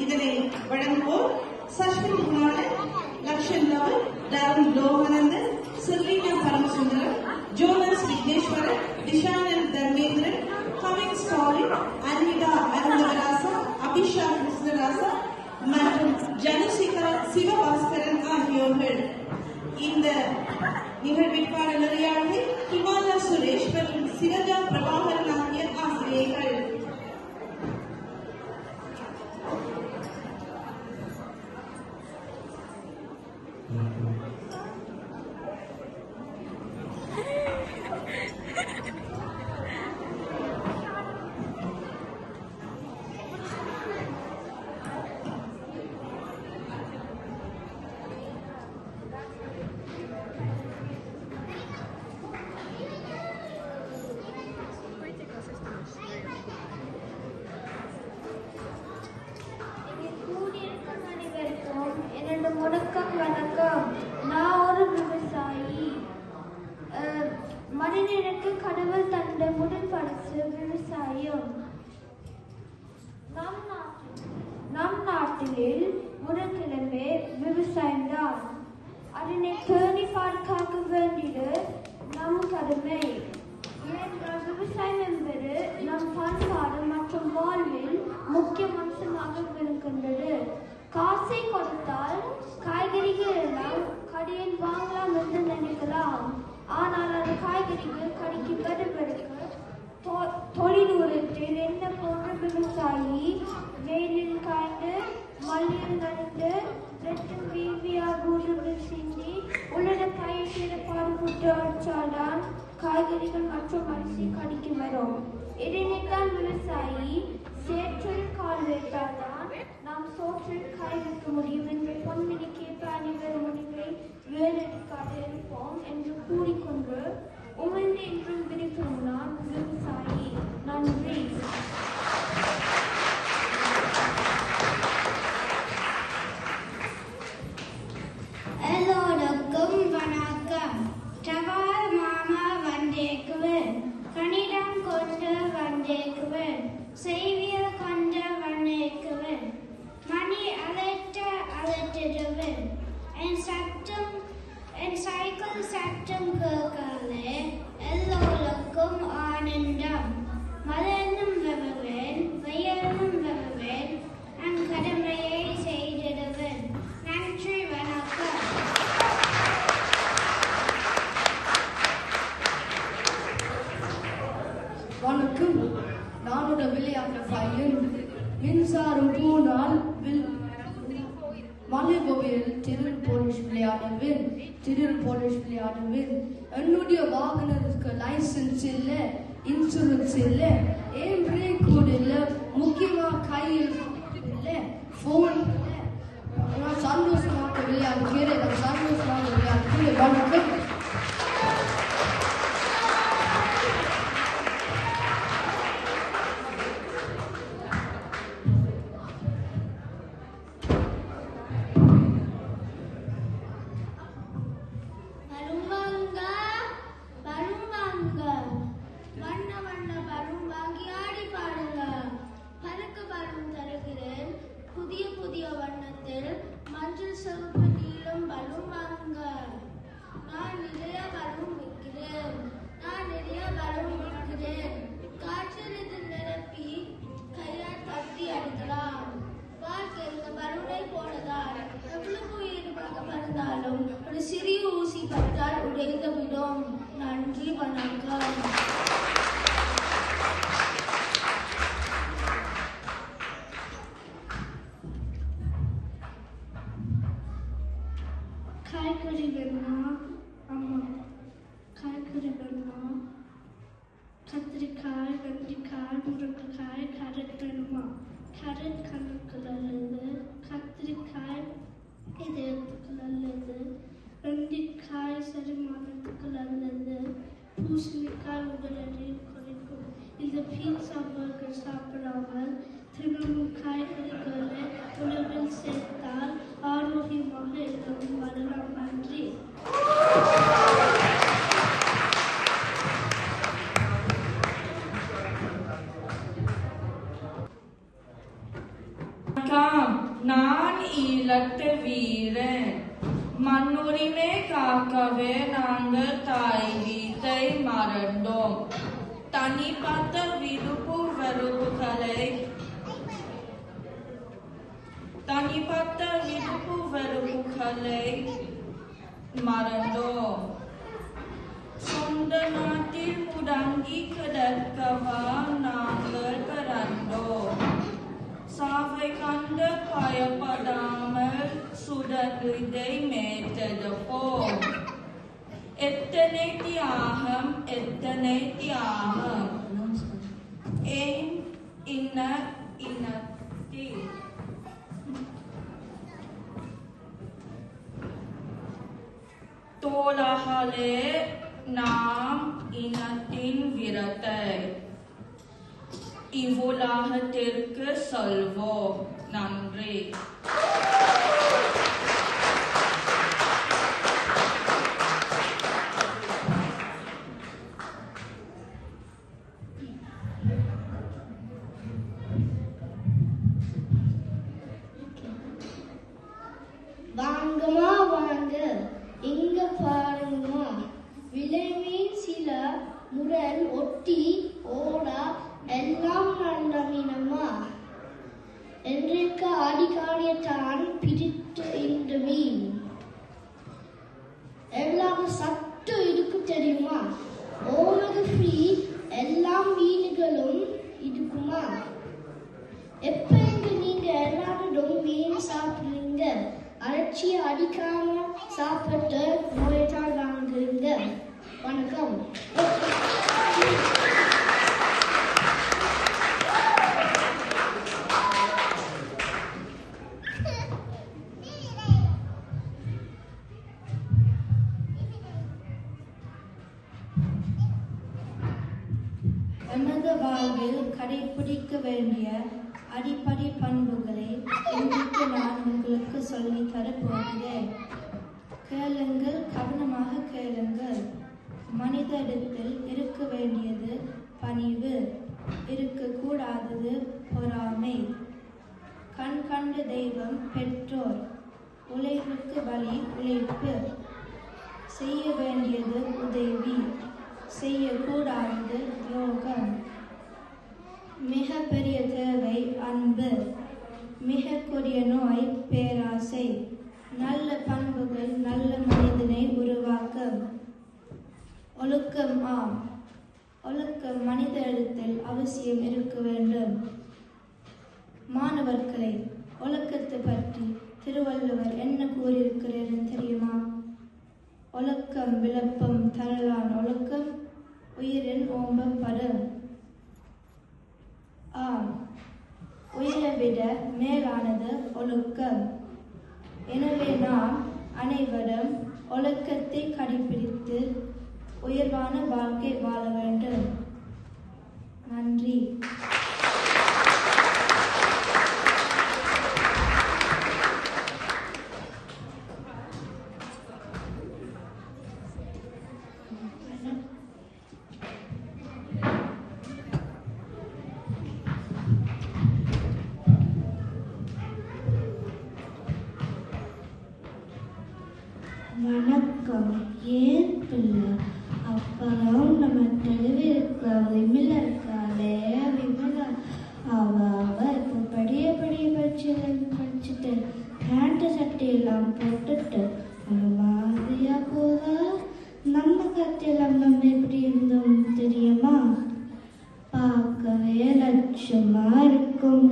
இதனை வழங்குவோர் சஷ்மின் Kunalan, Lakshan eleven, டாரன் Loganandan, செர்லினா பரமசுந்தரம், Jones Vigneswaran, டிஷானன் Dharmendran, Kavin Stalin, Anvitha Arunthavarasa, Abisha கிருஷ்ணராசா மற்றும் ஜனுசிகா சிவபாஸ்கரன் ஆகியோர்கள். இந்த நிகழ்விற்கான நெறியாளர்கள் ஹிமாலா சுரேஷ் மற்றும் சிவஜா பிரபாகரன் ஆகிய ஆசிரியர்கள். வணக்கம் வணக்கம். நான் ஒரு விவசாயி. மனிதனுக்கு கடவுள் தந்த முதல் பரிசு விவசாயம். நம் நாட்டில் முதற்கிழமை விவசாயம்தான். அதனை பேணி பாதுகாக்க வேண்டியது நம் கடமை. ஏனென்றால் விவசாயம் என்பது நம் பண்பாடு மற்றும் வாழ்வில் முக்கிய அம்சமாக விளங்குகின்றது. காசை கொடுத்தால் காய்கறிகள் எல்லாம் கடையில் வாங்கலாம் என்று நினைக்கலாம். ஆனால் அந்த காய்கறிகள் கடைக்கு வருவதற்கு தொழிலூரத்தில் என்ன போன்ற விவசாயி வெயிலில் காய்ந்து மல்லியில் நனைந்து ரத்தம் வீவியாக உருவு சிந்தி உலக பயிர் செய்த பாடுபட்டு வச்சால்தான் காய்கறிகள் மற்றும் அரிசி கடைக்கு வரும். இதனைத்தான் விவசாயி சேற்றில் கால் வைத்தால்தான் நாம் சோற்றில் காய் வைக்க முடியும் என்று பொன்மினி கேட்ப அனைவரும் முடிவை வேலைக்காக இருப்போம் என்று கூறிக்கொண்டு உமிழ்ந்து என்றும் விரிக்கும் நான் விவசாயி. நன்றி. எல்லோருக்கும் வணக்கம். தவால் மாமா வந்தேக்குவன், கணிதம் கொண்டு வந்தேக்குவன், செய்வியல் கொண்டு வந்தேக்குவன், மணி அழைத்திடுவன், என் சைக்கிள் சத்தம் கேட்கலே எல்லோருக்கும் ஆனந்தம். மலர்ந்தும் வருவேன், வெயிலும் வருவேன், என் கடமையை செய்திடுவேன். நன்றி, வணக்கம். வணக்கம். நானோட விளையாட்டு பையன். மின்சாரம் போனால் மலை கோவில் திருள் போலீஸ் விளையாடுவேன். என்னுடைய வாகனத்துக்கு லைசன்ஸ் இல்லை, இன்சூரன்ஸ் இல்லை, ஏன் பிரேக் கோட் இல்லை, முக்கியமாக கையில் இல்லை, ஃபோன் இல்லை. நான் சந்தோஷமாக விளையாடுகிறேன். வணக்கம். புதிய வண்ணத்தில் மஞ்சள் சிவப்பு நீளம் பலூன் வாங்க. நான் நிறைய பலூன் விற்கிறேன். காற்றில் இது நிரப்பி கையால் தட்டி அடிக்கலாம். வாழ்க்கையில் பலூனை போலதான் எவ்வளவு ஈடுபாக பறந்தாலும் ஒரு சிறிய ஊசி பட்டால் உடைந்து விடும். நன்றி, வணக்கம். காய்கறி வேணுமா? அம்மா. காய்கறி வேணுமா? கத்திரிக்காய், வெண்டைக்காய், முருங்கைக்காய், கேரட் வேணுமா? கேரட் கண்ணுக்கு நல்லது, கத்திரிக்காய் இதயத்துக்கு நல்லது, வெண்டைக்காய் செரிமானத்துக்கு நல்லது, பூசணிக்காய் உடல் எடையை குறைக்கும். இந்த பீட்சா பர்கர் சாப்பிடாமல் தினமும் காய்கறிகளை உணவில் சேர்த்தால் ஆரோக்கியமாக இருக்கவும் வரலாம். நன்றி. நான் ஈழத்து வீரன். மண்ணுரிமை காக்கவே நாங்கள் தாய் வீட்டை மறந்தோம். தனிப்பட்ட விருப்பு வெறுப்புகளை மறந்தோம். சொந்த நாட்டில் முடங்கி கிடக்கவா நாங்கள் பிறந்தோம். சாவை கண்டு பயப்படாமல் சுடரிதை மேற்றெடுப்போம். எத்தனை தியாகம், எத்தனை தியாகம். ஏன் இனத்தில் தோழர்களே, நாம் இனத்தின் வீரத்தை இவ்வுலகத்திற்கு சொல்வோம். நன்றி. வாங்கம்மா வாங்க, இங்க பாருங்கம்மா. விலைமீன் சில முரல் ஒட்டி ஓடா எல்லாம் நல்ல மீனம்மா. என்றைக்கு அடிக்காரியத்தான் பிடித்து இந்த மீன். எவ்வளவு சத்து இருக்கு தெரியுமா? ஓமது ஃப்ரீ எல்லா மீன்களும் இருக்குமா? எப்ப நீங்க எல்லாரும் மீன் சாப்பிடுறீங்க? அரைச்சி அடிக்காம சாப்பிட்டு நோய்தான் வாங்குறீங்க. வணக்கம். நமது வாழ்வில் கடைபிடிக்க வேண்டிய அடிப்படை பண்புகளை இன்றைக்கு நான் உங்களுக்கு சொல்லித் தரப் போகிறேன். கேளுங்கள், கவனமாக கேளுங்கள். மனிதரிடத்தில் இருக்க வேண்டியது பணிவு, இருக்கக்கூடாதது பொறாமை. கண் கண்ட தெய்வம் பெற்றோர், உழைப்புக்கு வழி உழைப்பு. செய்ய வேண்டியது உதவி, செய்யக்கூடாதது துரோகம். மிக பெரிய தேவை அன்பு, மிக கொடிய நோய் பேராசை. நல்ல பண்புகள் நல்ல மனிதனை உருவாக்கும். ஒழுக்கம் ஆம், ஒழுக்கம் மனிதரிடத்தில் அவசியம் இருக்க வேண்டும். மாணவர்களை, ஒழுக்கத்தை பற்றி திருவள்ளுவர் என்ன கூறியிருக்கிறார் தெரியுமா? ஒழுக்கம் விளப்பம் தரலான் ஒழுக்கம் உயிரின் ஓம்பப்படும். ஆம், உயிரை விட மேலானது ஒழுக்கம். எனவே நாம் அனைவரும் ஒழுக்கத்தை கடைபிடித்து உயர்வான வாழ்க்கை வாழ வேண்டும். நன்றி. வணக்கம். ஏன் பிள்ளை அப்புறம் நம்ம தெளிவிருக்க விமலா இருக்காளே, விமலா அவ இப்போ பெரிய பெரிய படிச்சுட்டு பேண்ட் சட்டையெல்லாம் போட்டுட்டு ஒரு மாதிரியா போதா. நம்ம கத்தையெல்லாம் நம்ம எப்படி இருந்தோம் தெரியுமா? பார்க்கவே லட்சமா இருக்கும்.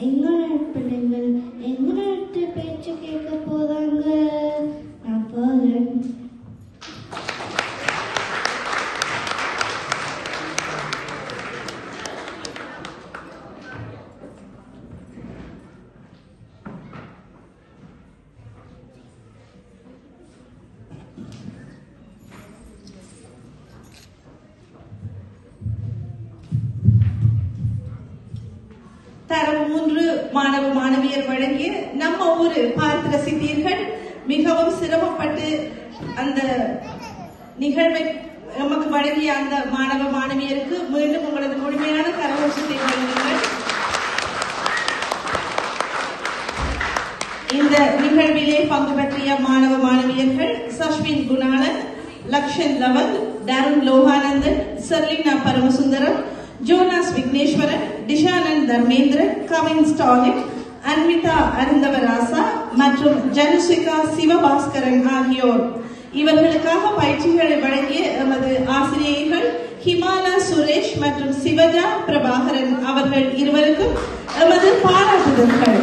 எங்களோட பிள்ளைங்கள் எங்களோட பேச்சு கேட்க போதாங்க. நான் போகிறேன். தரம் 3 மாணவ மாணவியர் வழங்கிய நம்ம ஊரு பார்த்து ரசித்தீர்கள். மிகவும் சிரமப்பட்டு அந்த நிகழ்வை நமக்கு வழங்கிய அந்த மாணவ மாணவியருக்கு மீண்டும் உங்களது முழுமையான கரகோஷத்தை வழங்குங்கள். நிகழ்விலே பங்கு பற்றிய மாணவ மாணவியர்கள் சஷ்வின் குணாளன், லக்ஷன் லவல், டாருன் லோகானந்தன், சர்லினா பரமசுந்தரம், ஜோனாஸ் விக்னேஸ்வரன், டிஷானந்த் தர்மேந்திரன், கவின் ஸ்டாலின், அன்விதா அருந்தவராசா மற்றும் ஜனுசிகா சிவபாஸ்கரன் ஆகியோர். இவர்களுக்காக பயிற்சிகளை வழங்கிய எமது ஆசிரியர்கள் ஹிமாலா சுரேஷ் மற்றும் சிவஜா பிரபாகரன் அவர்கள் இருவருக்கும் எமது பாராட்டுதல்கள்.